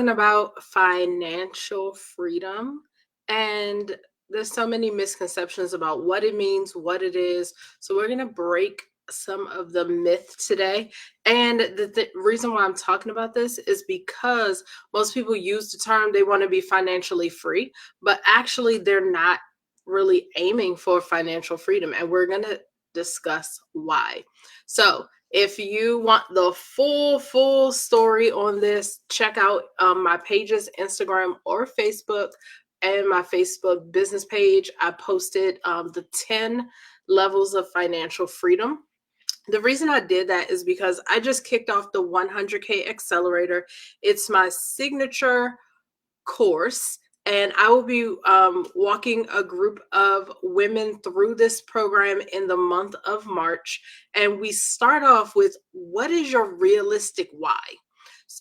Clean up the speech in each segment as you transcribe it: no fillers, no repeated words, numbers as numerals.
talking about financial freedom, and there's so many misconceptions about what it means, what it is. So we're going to break some of the myth today. And the reason why I'm talking about this is because most people use the term they want to be financially free, but actually they're not really aiming for financial freedom. And we're going to discuss why. So, if you want the full story on this, check out my pages, Instagram or Facebook, and my Facebook business page. I posted the 10 levels of financial freedom. The reason I did that is because I just kicked off the 100K Accelerator. It's my signature course, and I will be walking a group of women through this program in the month of March. And we start off with, what is your realistic why?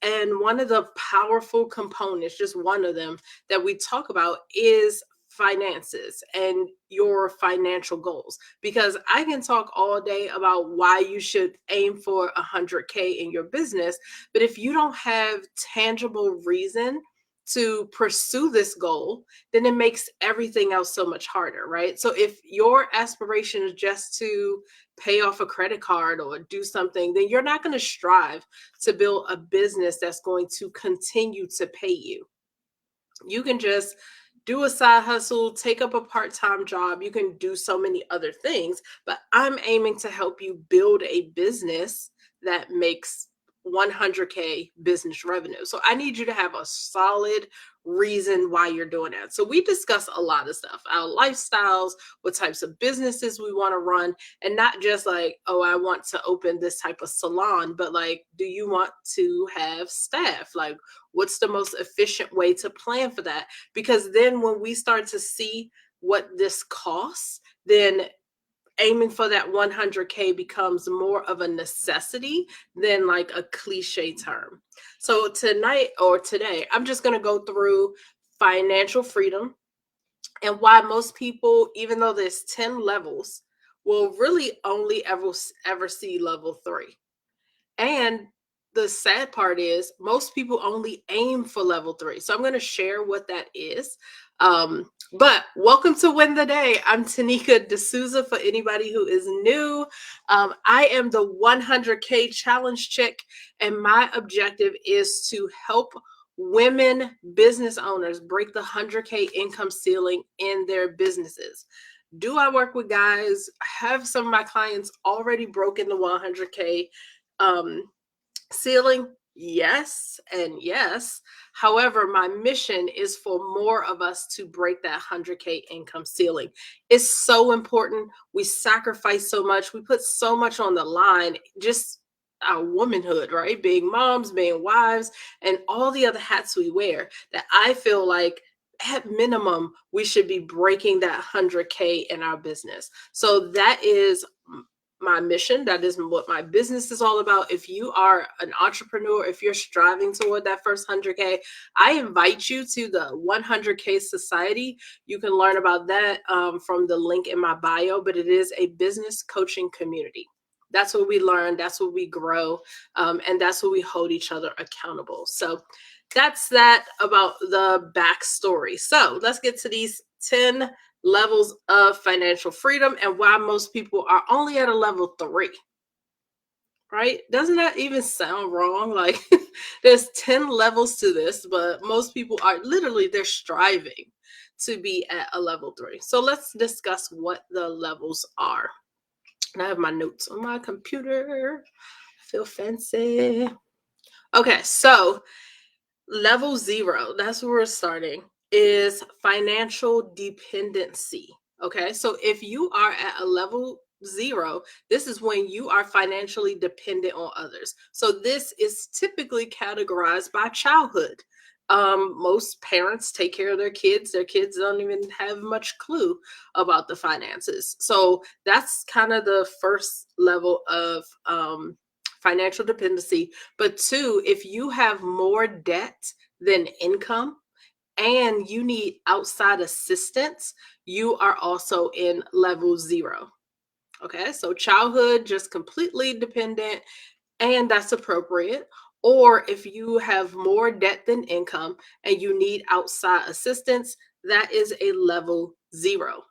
And one of the powerful components, just one of them that we talk about, is finances and your financial goals. Because I can talk all day about why you should aim for 100K in your business, but if you don't have tangible reason to pursue this goal, then it makes everything else so much harder, right? So if your aspiration is just to pay off a credit card or do something, then you're not going to strive to build a business that's going to continue to pay you. You can just do a side hustle, take up a part-time job. You can do so many other things, but I'm aiming to help you build a business that makes 100K business revenue. So I need you to have a solid reason why you're doing that. So we discuss a lot of stuff, our lifestyles, what types of businesses we want to run, and not just like, oh, I want to open this type of salon, but like, do you want to have staff? Like, what's the most efficient way to plan for that? Because then when we start to see what this costs, then aiming for that 100K becomes more of a necessity than like a cliche term. So tonight or today, I'm just going to go through financial freedom and why most people, even though there's 10 levels, will really only ever see level 3. And the sad part is most people only aim for level 3. So I'm going to share what that is. But welcome to Win the Day. I'm Tanika D'Souza for anybody who is new. I am the 100K challenge chick, and my objective is to help women business owners break the 100K income ceiling in their businesses. Do I work with guys? Have some of my clients already broken the 100K ceiling? Yes and yes. However, my mission is for more of us to break that 100K income ceiling. It's so important. We sacrifice so much. We put so much on the line, just our womanhood, right? Being moms, being wives, and all the other hats we wear, that I feel like at minimum, we should be breaking that 100K in our business. So that is my mission. That is what my business is all about. If you are an entrepreneur, if you're striving toward that first 100K, I invite you to the 100K Society. You can learn about that from the link in my bio, but it is a business coaching community. That's what we learn. That's what we grow. And that's what we hold each other accountable. So that's that about the backstory. So let's get to these 10 levels of financial freedom and why most people are only at a level 3. Right? Doesn't that even sound wrong? Like there's 10 levels to this, but most people are literally, they're striving to be at a level 3. So let's discuss what the levels are. And I have my notes on my computer. I feel fancy. Okay, so level 0, that's where we're starting, is financial dependency. Okay, so if you are at a level 0, this is when you are financially dependent on others. So this is typically categorized by childhood. Most parents take care of their kids. Their kids don't even have much clue about the finances. So that's kind of the first level of financial dependency. But 2, if you have more debt than income and you need outside assistance, you are also in level 0. Okay, so childhood, just completely dependent, and that's appropriate. Or if you have more debt than income and you need outside assistance, that is a level 0.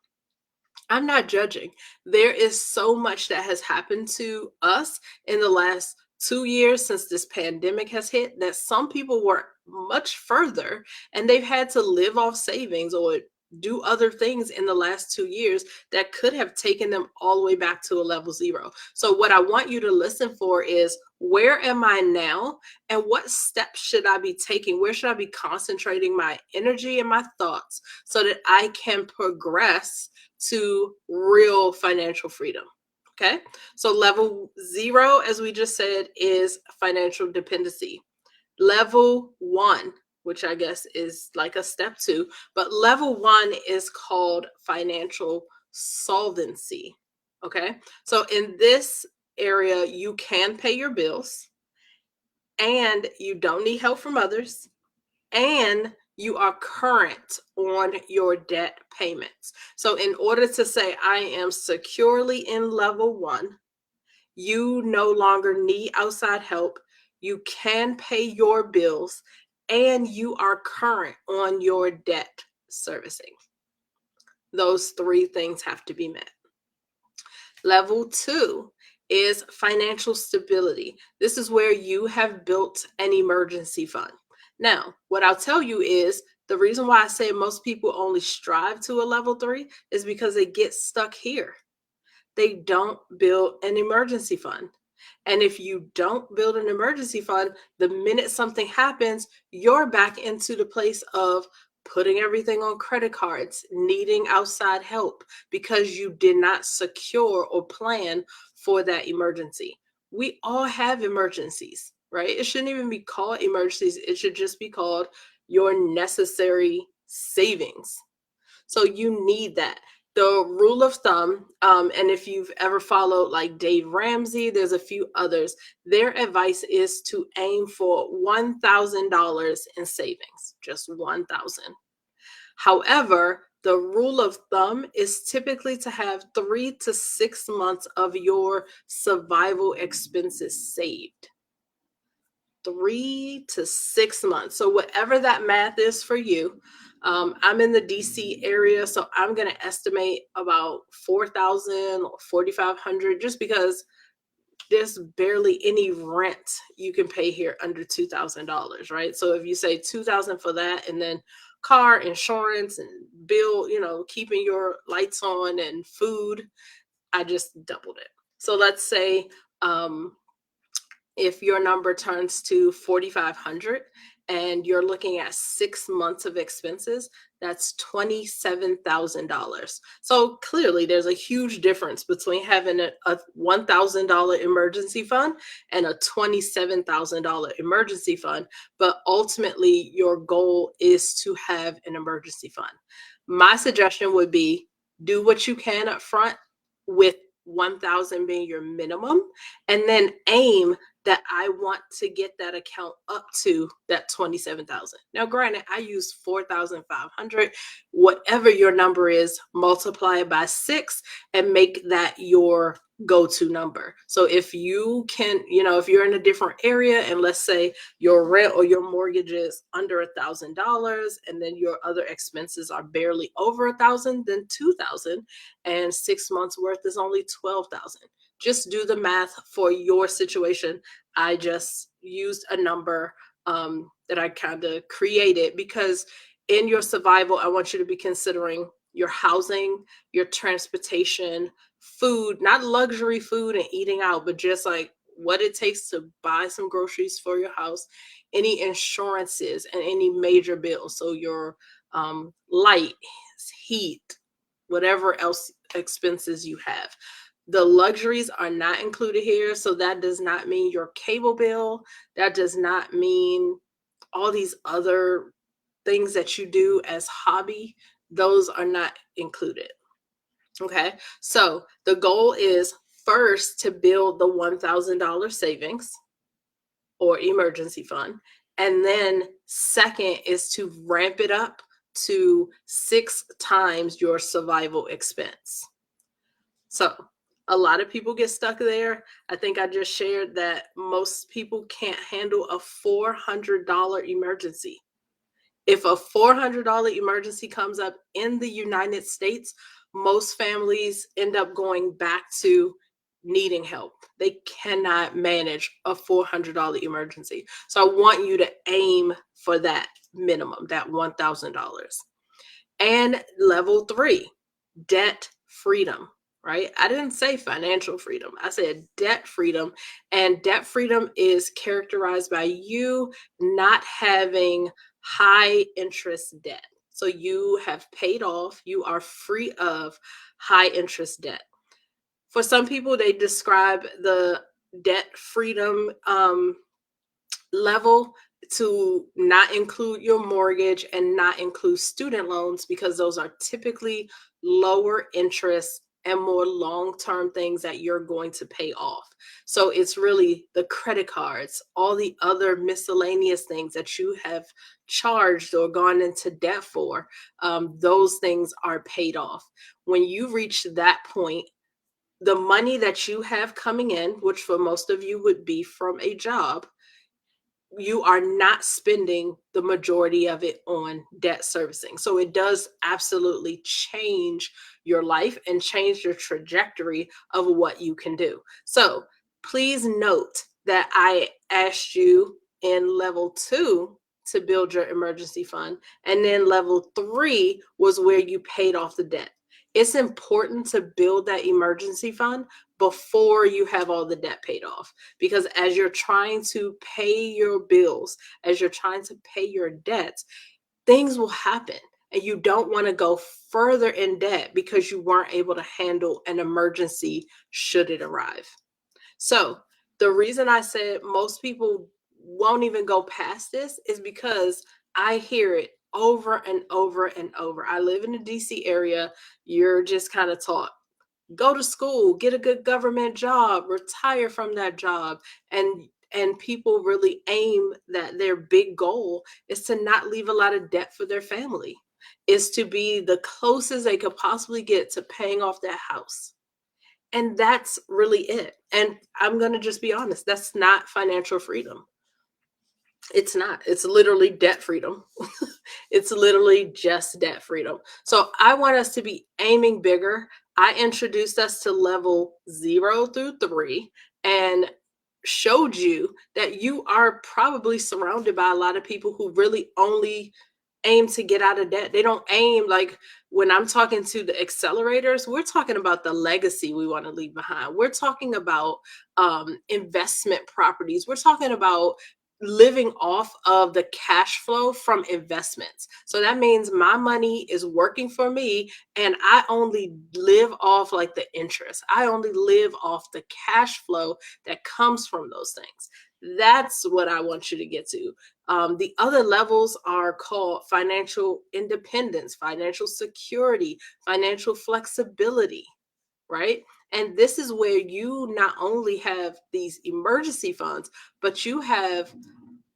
I'm not judging. There is so much that has happened to us in the last 2 years since this pandemic has hit that some people were much further and they've had to live off savings or do other things in the last 2 years that could have taken them all the way back to a level 0. So, what I want you to listen for is, where am I now? And what steps should I be taking? Where should I be concentrating my energy and my thoughts so that I can progress to real financial freedom? Okay. So level 0, as we just said, is financial dependency. Level 1, which I guess is like a step 2, but level 1 is called financial solvency. Okay. So in this area, you can pay your bills and you don't need help from others, and you are current on your debt payments. So, in order to say I am securely in level 1, you no longer need outside help, you can pay your bills, and you are current on your debt servicing. Those 3 things have to be met. Level 2 is financial stability. This is where you have built an emergency fund. Now, what I'll tell you is, the reason why I say most people only strive to a level 3 is because they get stuck here. They don't build an emergency fund. And if you don't build an emergency fund, the minute something happens, you're back into the place of putting everything on credit cards, needing outside help because you did not secure or plan for that emergency. We all have emergencies, right? It shouldn't even be called emergencies. It should just be called your necessary savings. So you need that. The rule of thumb, and if you've ever followed like Dave Ramsey, there's a few others, their advice is to aim for $1,000 in savings, just 1,000. However, the rule of thumb is typically to have 3 to 6 months of your survival expenses saved. 3 to 6 months. So whatever that math is for you, I'm in the DC area, so I'm going to estimate about 4,000 or 4,500, just because there's barely any rent you can pay here under $2,000, right? So if you say 2,000 for that, and then car insurance and bill, keeping your lights on and food, I just doubled it. So let's say if your number turns to 4,500 and you're looking at 6 months of expenses, that's $27,000. So clearly there's a huge difference between having a $1,000 emergency fund and a $27,000 emergency fund, but ultimately your goal is to have an emergency fund. My suggestion would be, do what you can up front, with 1,000 being your minimum, and then aim that I want to get that account up to that 27,000. Now, granted, I use 4,500. Whatever your number is, multiply it by 6 and make that your go-to number. So if you can, if you're in a different area, and let's say your rent or your mortgage is under $1,000, and then your other expenses are barely over 1,000, then 2,000, and 6 months worth is only 12,000. Just do the math for your situation. I just used a number that I kind of created because in your survival, I want you to be considering your housing, your transportation, food, not luxury food and eating out, but just like what it takes to buy some groceries for your house, any insurances, and any major bills. So your light, heat, whatever else expenses you have. The luxuries are not included here. So that does not mean your cable bill. That does not mean all these other things that you do as hobby. Those are not included. Okay. So the goal is first to build the $1,000 savings or emergency fund. And then second is to ramp it up to 6 times your survival expense. So A lot of people get stuck there. I think I just shared that most people can't handle a $400 emergency. If a $400 emergency comes up in the United States, most families end up going back to needing help. They cannot manage a $400 emergency. So I want you to aim for that minimum, that $1,000. And level 3, debt freedom, right? I didn't say financial freedom. I said debt freedom. And debt freedom is characterized by you not having high interest debt. So you have paid off, you are free of high interest debt. For some people, they describe the debt freedom level to not include your mortgage and not include student loans, because those are typically lower interest and more long-term things that you're going to pay off. So it's really the credit cards, all the other miscellaneous things that you have charged or gone into debt for, those things are paid off. When you reach that point, the money that you have coming in, which for most of you would be from a job, you are not spending the majority of it on debt servicing. So it does absolutely change your life and change your trajectory of what you can do. So please note that I asked you in level 2 to build your emergency fund, and then level 3 was where you paid off the debt. It's important to build that emergency fund before you have all the debt paid off, because as you're trying to pay your bills, as you're trying to pay your debts, things will happen, and you don't want to go further in debt because you weren't able to handle an emergency should it arrive. So the reason I said most people won't even go past this is because I hear it over and over and over. I live in the DC area. You're just kind of taught, go to school, get a good government job, retire from that job. And people really aim that their big goal is to not leave a lot of debt for their family, is to be the closest they could possibly get to paying off that house. And that's really it. And I'm going to just be honest, that's not financial freedom. It's not. It's literally debt freedom. It's literally just debt freedom. So I want us to be aiming bigger. I introduced us to level 0 through 3 and showed you that you are probably surrounded by a lot of people who really only aim to get out of debt. They don't aim, like when I'm talking to the accelerators, we're talking about the legacy we want to leave behind. We're talking about investment properties. We're talking about living off of the cash flow from investments. So that means my money is working for me and I only live off like the interest. I only live off the cash flow that comes from those things. That's what I want you to get to. The other levels are called financial independence, financial security, financial flexibility, right? And this is where you not only have these emergency funds, but you have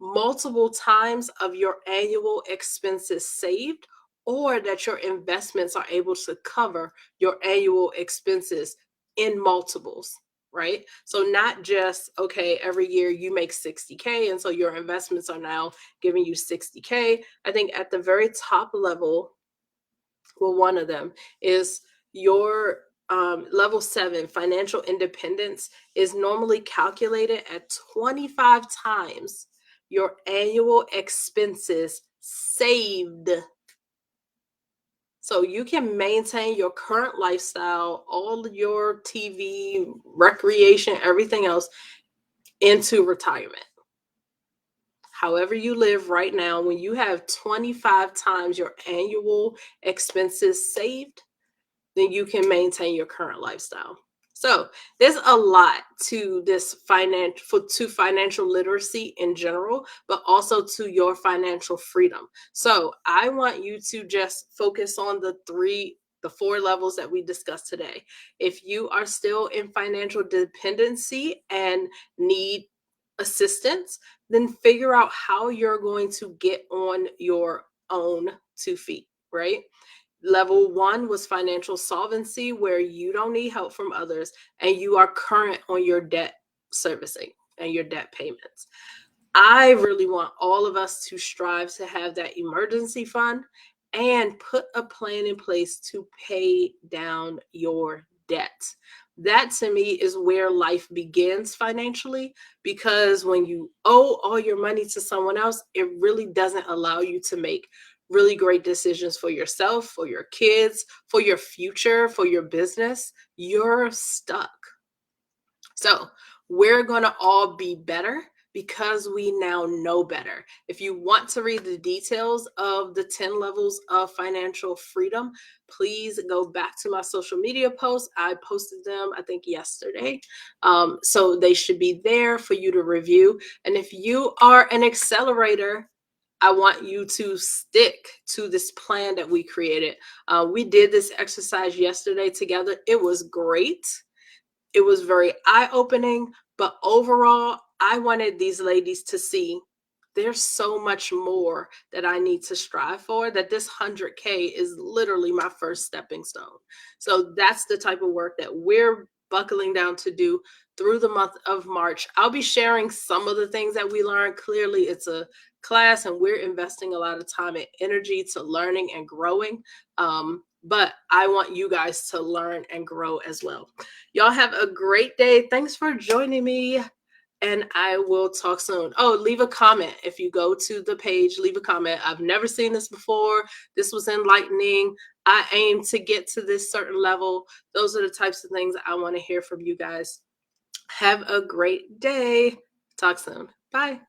multiple times of your annual expenses saved, or that your investments are able to cover your annual expenses in multiples, right? So not just, okay, every year you make 60K and so your investments are now giving you 60K. I think at the very top level, well, one of them is your level 7 financial independence is normally calculated at 25 times your annual expenses saved. So you can maintain your current lifestyle, all your TV, recreation, everything else into retirement. However you live right now, when you have 25 times your annual expenses saved, then you can maintain your current lifestyle. So there's a lot to this financial literacy in general, but also to your financial freedom. So I want you to just focus on the 4 levels that we discussed today. If you are still in financial dependency and need assistance, then figure out how you're going to get on your own 2 feet, right? Level 1 was financial solvency, where you don't need help from others and you are current on your debt servicing and your debt payments. I really want all of us to strive to have that emergency fund and put a plan in place to pay down your debt. That to me is where life begins financially, because when you owe all your money to someone else, it really doesn't allow you to make really great decisions for yourself, for your kids, for your future, for your business. You're stuck. So we're going to all be better because we now know better. If you want to read the details of the 10 levels of financial freedom, please go back to my social media posts. I posted them, I think, yesterday. So they should be there for you to review. And if you are an accelerator, I want you to stick to this plan that we created. We did this exercise yesterday together. It was great. It was very eye-opening, but overall, I wanted these ladies to see there's so much more that I need to strive for, that this 100K is literally my first stepping stone. So that's the type of work that we're buckling down to do through the month of March. I'll be sharing some of the things that we learned. Clearly, it's a class and we're investing a lot of time and energy to learning and growing. But I want you guys to learn and grow as well. Y'all have a great day. Thanks for joining me, and I will talk soon. Oh, leave a comment. If you go to the page, leave a comment. I've never seen this before. This was enlightening. I aim to get to this certain level. Those are the types of things I want to hear from you guys. Have a great day. Talk soon. Bye.